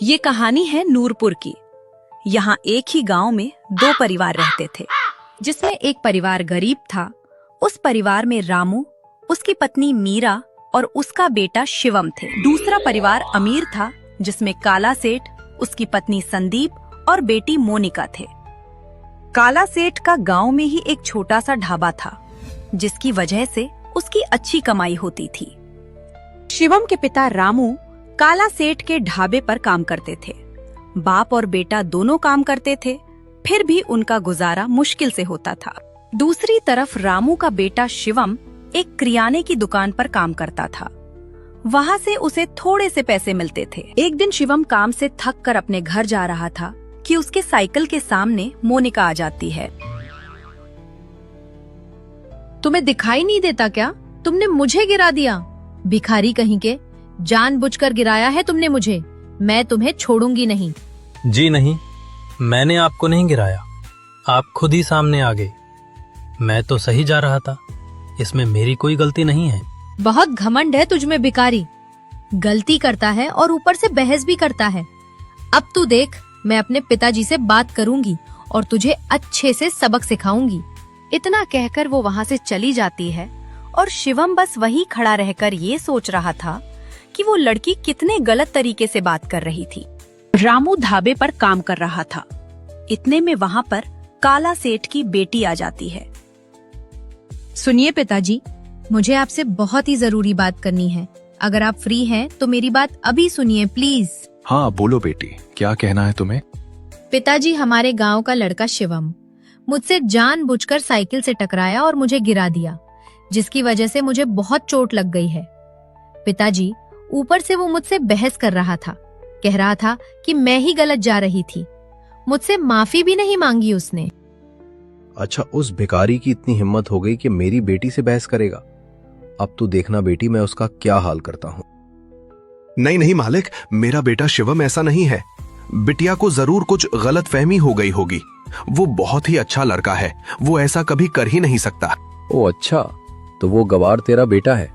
ये कहानी है नूरपुर की। यहाँ एक ही गांव में दो परिवार रहते थे, जिसमें एक परिवार गरीब था। उस परिवार में रामू, उसकी पत्नी मीरा और उसका बेटा शिवम थे। दूसरा परिवार अमीर था, जिसमें काला सेठ, उसकी पत्नी संदीप और बेटी मोनिका थे। काला सेठ का गांव में ही एक छोटा सा ढाबा था, जिसकी वजह से उसकी अच्छी कमाई होती थी। शिवम के पिता रामू काला सेठ के ढाबे पर काम करते थे। बाप और बेटा दोनों काम करते थे, फिर भी उनका गुजारा मुश्किल से होता था। दूसरी तरफ रामू का बेटा शिवम एक किराने की दुकान पर काम करता था। वहाँ से उसे थोड़े से पैसे मिलते थे। एक दिन शिवम काम से थक कर अपने घर जा रहा था कि उसके साइकिल के सामने मोनिका आ जाती है। तुम्हें दिखाई नहीं देता क्या? तुमने मुझे गिरा दिया। भिखारी कहीं के, जानबूझकर गिराया है तुमने मुझे। मैं तुम्हें छोड़ूंगी नहीं। जी नहीं, मैंने आपको नहीं गिराया, आप खुद ही सामने आ गए। मैं तो सही जा रहा था, इसमें मेरी कोई गलती नहीं है। बहुत घमंड है तुझमें भिखारी। गलती करता है और ऊपर से बहस भी करता है। अब तू देख, मैं अपने पिताजी से बात करूंगी और तुझे अच्छे से सबक सिखाऊंगी। इतना कहकर वो वहाँ से चली जाती है और शिवम बस वहीं खड़ा रहकर ये सोच रहा था कि वो लड़की कितने गलत तरीके से बात कर रही थी। रामू ढाबे पर काम कर रहा था। इतने में वहाँ पर काला सेठ की बेटी आ जाती है। सुनिए पिताजी, मुझे आपसे बहुत ही जरूरी बात करनी है। अगर आप फ्री हैं तो मेरी बात अभी सुनिए प्लीज। हाँ बोलो बेटी, क्या कहना है तुम्हें? पिताजी, हमारे गांव का लड़का शिवम मुझसे जानबूझकर साइकिल से टकराया और मुझे गिरा दिया, जिसकी वजह से मुझे बहुत चोट लग गई है। पिताजी, ऊपर से वो मुझसे बहस कर रहा था, कह रहा था कि मैं ही गलत जा रही थी। मुझसे माफी भी नहीं मांगी उसने। अच्छा, उस भिखारी की इतनी हिम्मत हो गई कि मेरी बेटी से बहस करेगा। अब तू देखना बेटी, मैं उसका क्या हाल करता हूँ। नहीं नहीं मालिक, मेरा बेटा शिवम ऐसा नहीं है। बिटिया को जरूर कुछ गलत फहमी हो गई होगी। वो बहुत ही अच्छा लड़का है, वो ऐसा कभी कर ही नहीं सकता। ओ अच्छा, तो वो गवार तेरा बेटा है।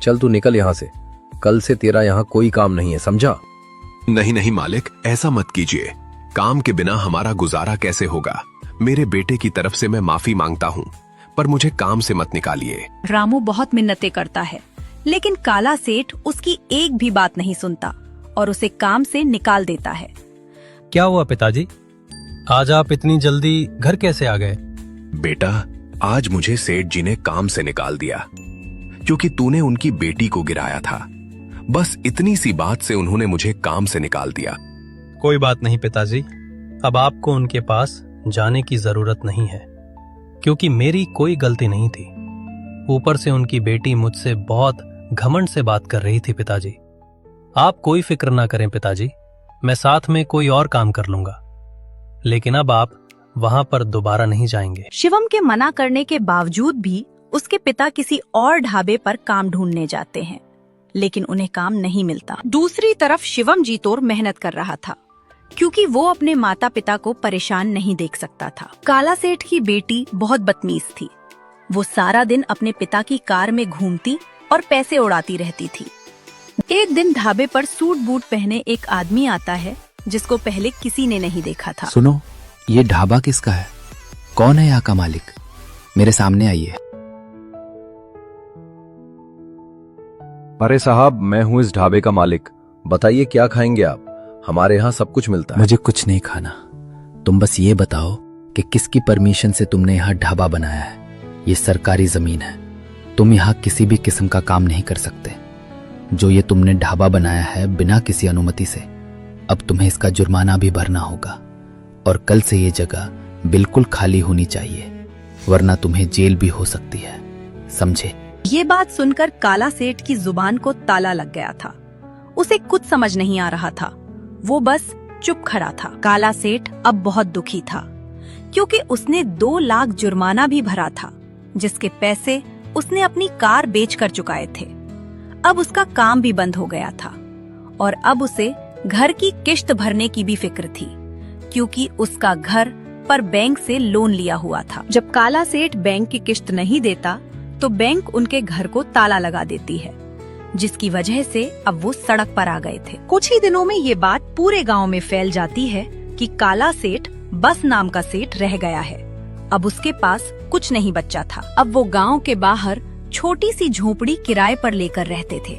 चल तू निकल यहाँ से, कल से तेरा यहाँ कोई काम नहीं है, समझा? नहीं नहीं मालिक, ऐसा मत कीजिए। काम के बिना हमारा गुजारा कैसे होगा। मेरे बेटे की तरफ से मैं माफी मांगता हूँ, पर मुझे काम से मत निकालिए। रामू बहुत मिन्नतें करता है, लेकिन काला सेठ उसकी एक भी बात नहीं सुनता और उसे काम से निकाल देता है। क्या हुआ पिताजी, आज आप इतनी जल्दी घर कैसे आ गए? बेटा, आज मुझे सेठ जी ने काम से निकाल दिया, क्योंकि तूने उनकी बेटी को गिराया था। बस इतनी सी बात से उन्होंने मुझे काम से निकाल दिया। कोई बात नहीं पिताजी, अब आपको उनके पास जाने की जरूरत नहीं है, क्योंकि मेरी कोई गलती नहीं थी। ऊपर से उनकी बेटी मुझसे बहुत घमंड से बात कर रही थी। पिताजी, आप कोई फिक्र ना करें पिताजी, मैं साथ में कोई और काम कर लूंगा, लेकिन अब आप वहां पर दोबारा नहीं जाएंगे। शिवम के मना करने के बावजूद भी उसके पिता किसी और ढाबे पर काम ढूंढने जाते हैं, लेकिन उन्हें काम नहीं मिलता। दूसरी तरफ शिवम जी तोड़ मेहनत कर रहा था, क्योंकि वो अपने माता पिता को परेशान नहीं देख सकता था। काला सेठ की बेटी बहुत बदतमीज थी। वो सारा दिन अपने पिता की कार में घूमती और पैसे उड़ाती रहती थी। एक दिन ढाबे पर सूट बूट पहने एक आदमी आता है, जिसको पहले किसी ने नहीं देखा था। सुनो, ये ढाबा किसका है? कौन है यहाँ का मालिक? मेरे सामने आइए। अरे साहब, मैं हूँ इस ढाबे का मालिक। बताइए क्या खाएंगे आप? हमारे यहाँ सब कुछ मिलता है। मुझे कुछ नहीं खाना, तुम बस ये बताओ कि किसकी परमिशन से तुमने यहाँ ढाबा बनाया है। ये सरकारी जमीन है, तुम यहाँ किसी भी किस्म का काम नहीं कर सकते। जो ये तुमने ढाबा बनाया है बिना किसी अनुमति से, अब तुम्हें इसका जुर्माना भी भरना होगा और कल से ये जगह बिल्कुल खाली होनी चाहिए, वरना तुम्हें जेल भी हो सकती है, समझे? ये बात सुनकर काला सेठ की जुबान को ताला लग गया था। उसे कुछ समझ नहीं आ रहा था, वो बस चुप खड़ा था। काला सेठ अब बहुत दुखी था, क्योंकि उसने 2 लाख जुर्माना भी भरा था, जिसके पैसे उसने अपनी कार बेच कर चुकाए थे। अब उसका काम भी बंद हो गया था और अब उसे घर की किश्त भरने की भी फिक्र थी, क्योंकि उसका घर पर बैंक से लोन लिया हुआ था। जब काला सेठ बैंक की किश्त नहीं देता, तो बैंक उनके घर को ताला लगा देती है। जिसकी वजह से अब वो सड़क पर आ गए थे। कुछ ही दिनों में ये बात पूरे गांव में फैल जाती है कि काला सेठ बस नाम का सेठ रह गया है। अब उसके पास कुछ नहीं बचा था। अब वो गांव के बाहर छोटी सी झोपड़ी किराए पर लेकर रहते थे।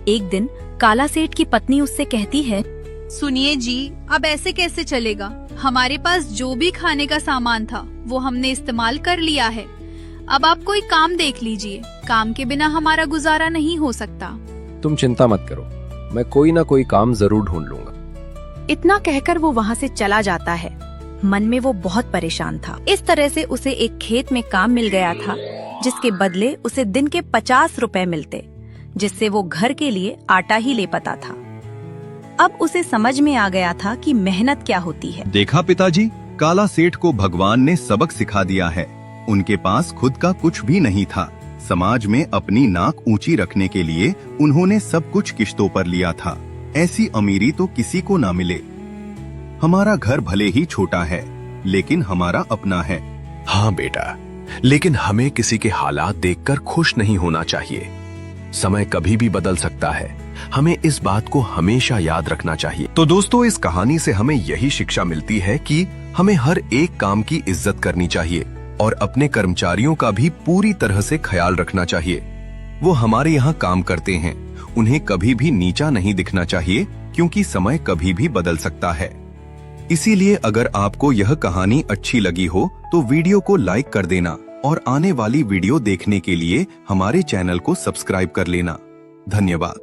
एक दिन काला सेठ की पत्नी उससे कहती है, सुनिए जी, अब ऐसे कैसे चलेगा? हमारे पास जो भी खाने का सामान था वो हमने इस्तेमाल कर लिया है। अब आप कोई काम देख लीजिए, काम के बिना हमारा गुजारा नहीं हो सकता। तुम चिंता मत करो, मैं कोई ना कोई काम जरूर ढूंढ लूंगा। इतना कहकर वो वहाँ से चला जाता है। मन में वो बहुत परेशान था। इस तरह से उसे एक खेत में काम मिल गया था, जिसके बदले उसे दिन के 50 रुपए मिलते, जिससे वो घर के लिए आटा ही ले पाता था। अब उसे समझ में आ गया था कि मेहनत क्या होती है। देखा पिताजी, काला सेठ को भगवान ने सबक सिखा दिया है। उनके पास खुद का कुछ भी नहीं था। समाज में अपनी नाक ऊंची रखने के लिए उन्होंने सब कुछ किश्तों पर लिया था। ऐसी अमीरी तो किसी को ना मिले। हमारा घर भले ही छोटा है, लेकिन हमारा अपना है। हाँ बेटा, लेकिन हमें किसी के हालात देखकर खुश नहीं होना चाहिए। समय कभी भी बदल सकता है। हमें इस बात को हमेशा याद रखना चाहिए। तो दोस्तों, इस कहानी से हमें यही शिक्षा मिलती है कि हमें हर एक काम की इज्जत करनी चाहिए और अपने कर्मचारियों का भी पूरी तरह से ख्याल रखना चाहिए। वो हमारे यहाँ काम करते हैं, उन्हें कभी भी नीचा नहीं दिखना चाहिए, क्योंकि समय कभी भी बदल सकता है। इसीलिए अगर आपको यह कहानी अच्छी लगी हो तो वीडियो को लाइक कर देना और आने वाली वीडियो देखने के लिए हमारे चैनल को सब्सक्राइब कर लेना। धन्यवाद।